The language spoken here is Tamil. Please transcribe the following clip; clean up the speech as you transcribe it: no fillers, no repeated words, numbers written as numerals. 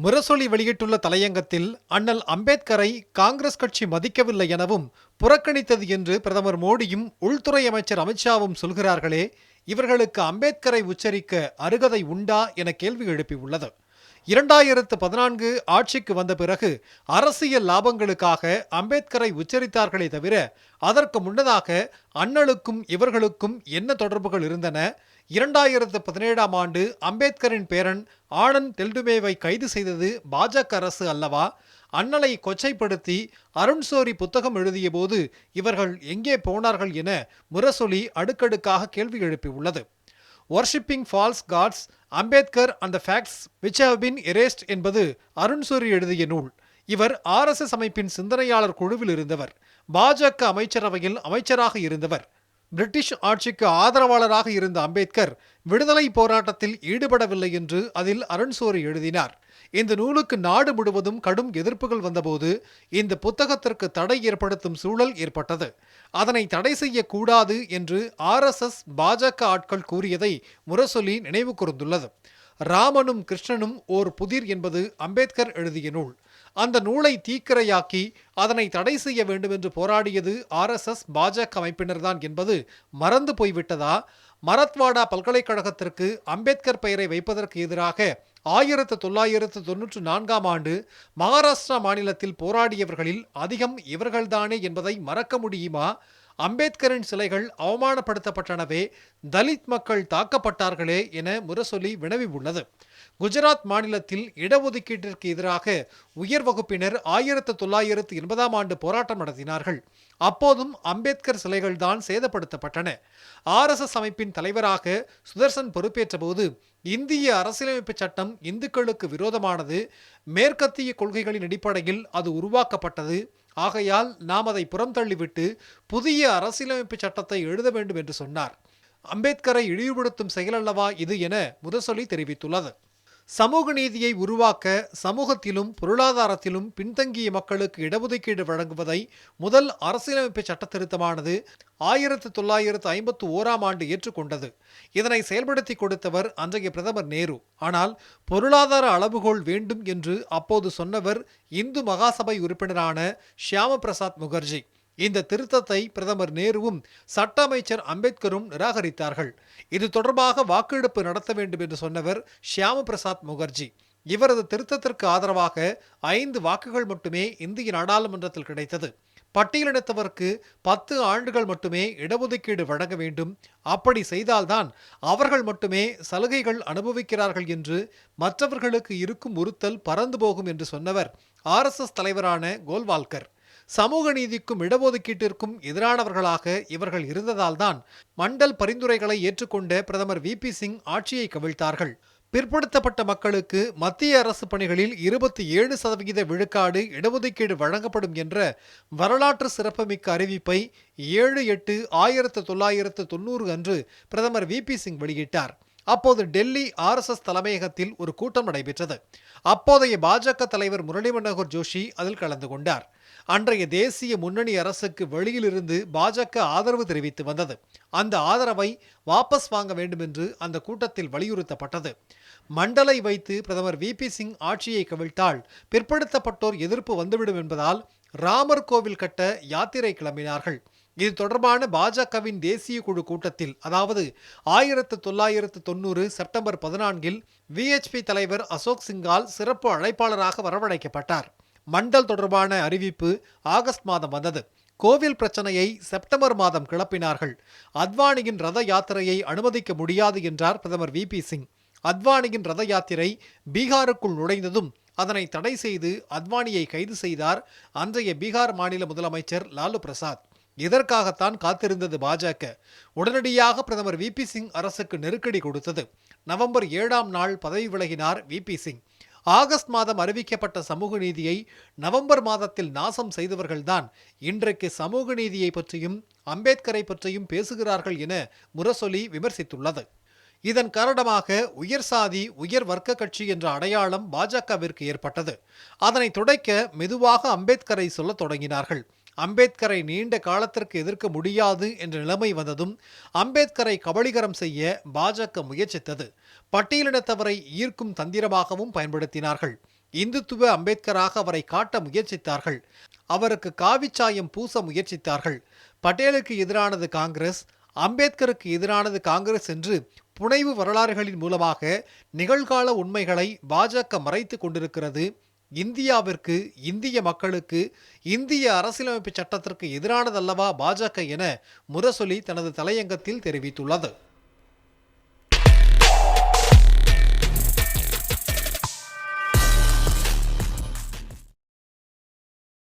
முரசொலி வெளியிட்டுள்ள தலையங்கத்தில் அண்ணல் அம்பேத்கரை காங்கிரஸ் கட்சி மதிக்கவில்லை எனவும் புறக்கணித்தது என்று பிரதமர் மோடியும் உள்துறை அமைச்சர் அமித்ஷாவும் சொல்கிறார்களே, இவர்களுக்கு அம்பேத்கரை உச்சரிக்க அருகதை உண்டா என கேள்வி எழுப்பியுள்ளது. 2014 ஆட்சிக்கு வந்த பிறகு அரசியல் லாபங்களுக்காக அம்பேத்கரை உச்சரித்தார்களே தவிர அதற்கு முன்னதாக அண்ணலுக்கும் இவர்களுக்கும் என்ன தொடர்புகள் இருந்தன? 2017ஆம் ஆண்டு அம்பேத்கரின் பேரன் ஆனந்த் தெல்டுமேவை கைது செய்தது பாஜக அரசு அல்லவா? அண்ணலை கொச்சைப்படுத்தி அருண்சோரி புத்தகம் எழுதிய போது இவர்கள் எங்கே போனார்கள் என முரசொலி அடுக்கடுக்காக கேள்வி எழுப்பியுள்ளது. Worshipping False Gods, Ambedkar and the Facts which have been erased என்பது அருண்சோரி எழுதிய நூல். இவர் RSS அமைப்பின் சிந்தனையாளர் குழுவில் இருந்தவர். பாஜக அமைச்சரவையில் அமைச்சராக இருந்தவர். பிரிட்டிஷ் ஆட்சிக்கு ஆதரவாளராக இருந்த அம்பேத்கர் விடுதலை போராட்டத்தில் ஈடுபடவில்லை என்று அதில் அருண்சோரி எழுதினார். இந்த நூலுக்கு நாடு முழுவதும் கடும் எதிர்ப்புகள் வந்தபோது இந்த புத்தகத்திற்கு தடை ஏற்படுத்தும் சூழல் ஏற்பட்டது. அதனை தடை செய்யக்கூடாது என்று RSS பாஜக ஆட்கள் கூறியதை முரசொலி நினைவு கூர்ந்துள்ளது. ராமனும் கிருஷ்ணனும் ஓர் புதிர் என்பது அம்பேத்கர் எழுதிய நூல். அந்த நூலை தீக்கிரையாக்கி அதனை தடை செய்ய வேண்டும் என்று போராடியது RSS பாஜக அமைப்பினர்தான் என்பது மறந்து போய்விட்டதா? மராத்வாடா பல்கலைக்கழகத்திற்கு அம்பேத்கர் பெயரை வைப்பதற்கு எதிராக 1994ஆம் ஆண்டு மகாராஷ்டிரா மாநிலத்தில் போராடியவர்களில் அதிகம் இவர்கள்தானே என்பதை மறக்க முடியுமா? அம்பேத்கரின் சிலைகள் அவமானப்படுத்தப்பட்டனவே, தலித் மக்கள் தாக்கப்பட்டார்களே என முரசொலி வினவி உள்ளது. குஜராத் மாநிலத்தில் இடஒதுக்கீட்டிற்கு எதிராக உயர் வகுப்பினர் 1980ஆம் ஆண்டு போராட்டம் நடத்தினார்கள். அப்போதும் அம்பேத்கர் சிலைகள் தான் சேதப்படுத்தப்பட்டன. RSS அமைப்பின் தலைவராக சுதர்சன் பொறுப்பேற்ற போது இந்திய அரசியலமைப்பு சட்டம் இந்துக்களுக்கு விரோதமானது, மேற்கத்திய கொள்கைகளின் அடிப்படையில் அது உருவாக்கப்பட்டது, ஆகையால் நாம் அதை புறம் தள்ளிவிட்டு புதிய அரசியலமைப்பு சட்டத்தை எழுத வேண்டும் என்று சொன்னார். அம்பேத்கரை இழிவுபடுத்தும் செயலல்லவா இது என முரசொலி தெரிவித்துள்ளது. சமூக நீதியை உருவாக்க சமூகத்திலும் பொருளாதாரத்திலும் பின்தங்கிய மக்களுக்கு இடஒதுக்கீடு வழங்குவதை முதல் அரசியலமைப்பு சட்ட திருத்தமானது 1951ஆம் ஆண்டு ஏற்றுக்கொண்டது. இதனை செயல்படுத்தி கொடுத்தவர் அன்றைய பிரதமர் நேரு. ஆனால் பொருளாதார அளவுகோல் வேண்டும் என்று அப்போது சொன்னவர் இந்து மகாசபை உறுப்பினரான ஷியாம பிரசாத் முகர்ஜி. இந்த திருத்தத்தை பிரதமர் நேருவும் சட்ட அமைச்சர் அம்பேத்கரும் நிராகரித்தார்கள். இது தொடர்பாக வாக்கெடுப்பு நடத்த வேண்டும் என்று சொன்னவர் ஷியாம பிரசாத் முகர்ஜி. இவரது திருத்தத்திற்கு ஆதரவாக 5 வாக்குகள் மட்டுமே இந்திய நாடாளுமன்றத்தில் கிடைத்தது. பட்டியலினத்தவருக்கு 10 ஆண்டுகள் மட்டுமே இடஒதுக்கீடு வழங்க வேண்டும், அப்படி செய்தால்தான் அவர்கள் மட்டுமே சலுகைகள் அனுபவிக்கிறார்கள் என்று மற்றவர்களுக்கு இருக்கும் உறுத்தல் பறந்து போகும் என்று சொன்னவர் RSS தலைவரான கோல்வால்கர். சமூக நீதிக்கும் இடஒதுக்கீட்டிற்கும் எதிரானவர்களாக இவர்கள் இருந்ததால்தான் மண்டல் பரிந்துரைகளை ஏற்றுக்கொண்ட பிரதமர் VP சிங் ஆட்சியை கவிழ்த்தார்கள். பிற்படுத்தப்பட்ட மக்களுக்கு மத்திய அரசு பணிகளில் 27% விழுக்காடு இடஒதுக்கீடு வழங்கப்படும் என்ற வரலாற்று சிறப்புமிக்க அறிவிப்பை 7/8/1990 அன்று பிரதமர் VP சிங் வெளியிட்டார். அப்போது டெல்லி RSS தலைமையகத்தில் ஒரு கூட்டம் நடைபெற்றது. அப்போதைய பாஜக தலைவர் முரளி மனோகர் ஜோஷி அதில் கலந்து கொண்டார். அன்றைய தேசிய முன்னணி அரசுக்கு வெளியிலிருந்து பாஜக ஆதரவு தெரிவித்து வந்தது. அந்த ஆதரவை வாபஸ் வாங்க வேண்டும் என்று அந்த கூட்டத்தில் வலியுறுத்தப்பட்டது. மண்டலை வைத்து பிரதமர் VP சிங் ஆட்சியை கவிழ்த்தால் பிற்படுத்தப்பட்டோர் எதிர்ப்பு வந்துவிடும் என்பதால் ராமர் கோவில் கட்ட யாத்திரை கிளம்பினார்கள். இது தொடர்பான பாஜகவின் தேசிய குழு கூட்டத்தில், அதாவது 1990 செப்டம்பர் 14 VHP தலைவர் அசோக் சிங்கால் சிறப்பு அழைப்பாளராக வரவழைக்கப்பட்டார். மண்டல் தொடர்பான அறிவிப்பு ஆகஸ்ட் மாதம் வந்தது. கோவில் பிரச்சனையை செப்டம்பர் மாதம் கிளப்பினார்கள். அத்வானியின் ரத யாத்திரையை அனுமதிக்க முடியாது என்றார் பிரதமர் VP சிங். அத்வானியின் ரத யாத்திரை பீகாருக்குள் நுழைந்ததும் அதனை தடை செய்து அத்வானியை கைது செய்தார் அன்றைய பீகார் மாநில முதலமைச்சர் லாலு பிரசாத். இதற்காகத்தான் காத்திருந்தது பாஜக. உடனடியாக பிரதமர் VP சிங் அரசுக்கு நெருக்கடி கொடுத்தது. நவம்பர் 7ஆம் நாள் பதவி விலகினார் VP சிங். ஆகஸ்ட் மாதம் அறிவிக்கப்பட்ட சமூக நீதியை நவம்பர் மாதத்தில் நாசம் செய்தவர்கள்தான் இன்றைக்கு சமூக நீதியை பற்றியும் அம்பேத்கரை பற்றியும் பேசுகிறார்கள் என முரசொலி விமர்சித்துள்ளது. இதன் காரணமாக உயர் சாதி உயர் வர்க்க கட்சி என்ற அடையாளம் பாஜகவிற்கு ஏற்பட்டது. அதனை துடைக்க மெதுவாக அம்பேத்கரை சொல்லத் தொடங்கினார்கள். அம்பேத்கரை நீண்ட காலத்திற்கு எதிர்க்க முடியாது என்ற நிலைமை வந்ததும் அம்பேத்கரை கபளீகரம் செய்ய பாஜக முயற்சித்தது. பட்டியலினத்தவரை ஈர்க்கும் தந்திரமாகவும் பயன்படுத்தினார்கள். இந்துத்துவ அம்பேத்கராக அவரை காட்ட முயற்சித்தார்கள். அவருக்கு காவிச்சாயம் பூச முயற்சித்தார்கள். பட்டேலுக்கு எதிரானது காங்கிரஸ், அம்பேத்கருக்கு எதிரானது காங்கிரஸ் என்று புனைவு வரலாறுகளின் மூலமாக நிகழ்கால உண்மைகளை பாஜக மறைத்துக் கொண்டிருக்கிறது. இந்தியாவிற்கு, இந்திய மக்களுக்கு, இந்திய அரசியலமைப்பு சட்டத்திற்கு எதிரானதல்லவா பாஜக என முரசொலி தனது தலையங்கத்தில் தெரிவித்துள்ளது.